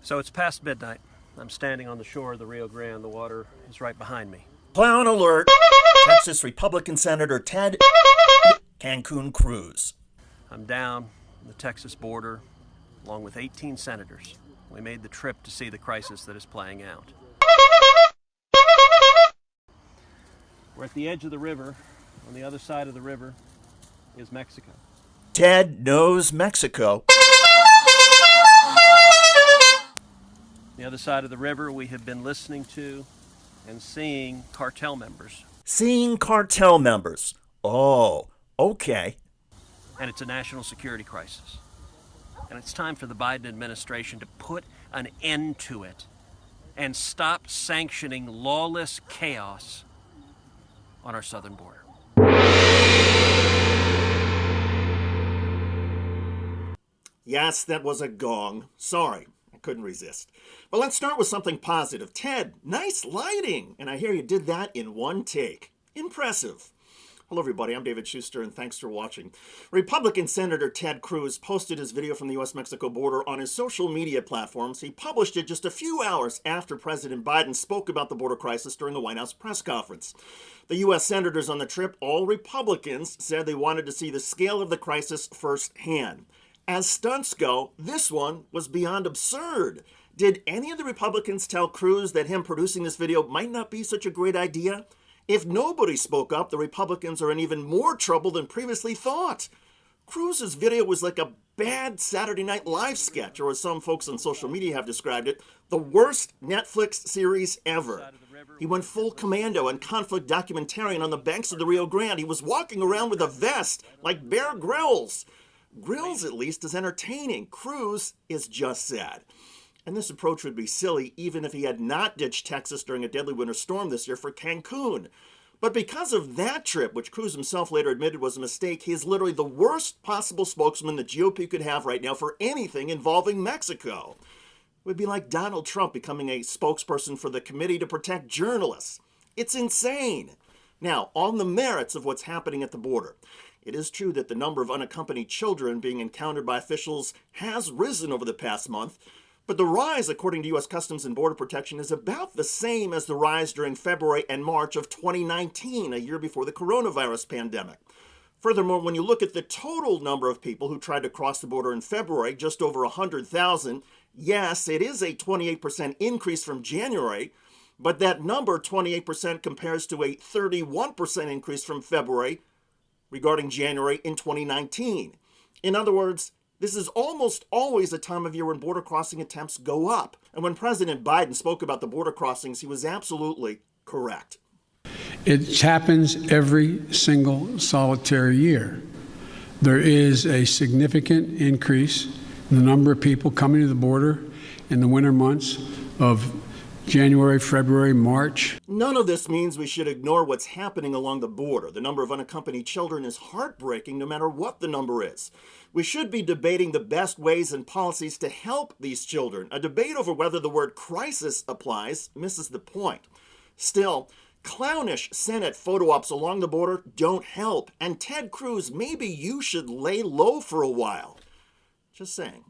So it's past midnight. I'm standing on the shore of the Rio Grande. The water is right behind me. Clown alert! Texas Republican Senator Ted Cancun Cruz. I'm down on the Texas border, along with 18 senators. We made the trip to see the crisis that is playing out. We're at the edge of the river. On the other side of the river is Mexico. Ted knows Mexico. The other side of the river, we have been listening to and seeing cartel members. Seeing cartel members. Oh, okay. And it's a national security crisis. And it's time for the Biden administration to put an end to it and stop sanctioning lawless chaos on our southern border. Yes, that was a gong. Sorry, I couldn't resist. But let's start with something positive. Ted, nice lighting. And I hear you did that in one take. Impressive. Hello, everybody. I'm David Shuster, and thanks for watching. Republican Senator Ted Cruz posted his video from the U.S.-Mexico border on his social media platforms. He published it just a few hours after President Biden spoke about the border crisis during the White House press conference. The U.S. senators on the trip, all Republicans, said they wanted to see the scale of the crisis firsthand. As stunts go, this one was beyond absurd. Did any of the Republicans tell Cruz that him producing this video might not be such a great idea? If nobody spoke up, the Republicans are in even more trouble than previously thought. Cruz's video was like a bad Saturday Night Live sketch, or as some folks on social media have described it, the worst Netflix series ever. He went full commando and conflict documentarian on the banks of the Rio Grande. He was walking around with a vest like Bear Grylls. Grylls, at least, is entertaining. Cruz is just sad. And this approach would be silly even if he had not ditched Texas during a deadly winter storm this year for Cancun. But because of that trip, which Cruz himself later admitted was a mistake, he is literally the worst possible spokesman the GOP could have right now for anything involving Mexico. It would be like Donald Trump becoming a spokesperson for the Committee to Protect Journalists. It's insane. Now, on the merits of what's happening at the border. It is true that the number of unaccompanied children being encountered by officials has risen over the past month, but the rise, according to U.S. Customs and Border Protection, is about the same as the rise during February and March of 2019, a year before the coronavirus pandemic. Furthermore, when you look at the total number of people who tried to cross the border in February, just over 100,000, yes, it is a 28% increase from January, but that number, 28%, compares to a 31% increase from February regarding January in 2019. In other words, this is almost always a time of year when border crossing attempts go up. And when President Biden spoke about the border crossings, he was absolutely correct. It happens every single solitary year. There is a significant increase in the number of people coming to the border in the winter months of January, February, March. None of this means we should ignore what's happening along the border. The number of unaccompanied children is heartbreaking no matter what the number is. We should be debating the best ways and policies to help these children. A debate over whether the word crisis applies misses the point. Still, clownish Senate photo ops along the border don't help. And Ted Cruz, maybe you should lay low for a while. Just saying.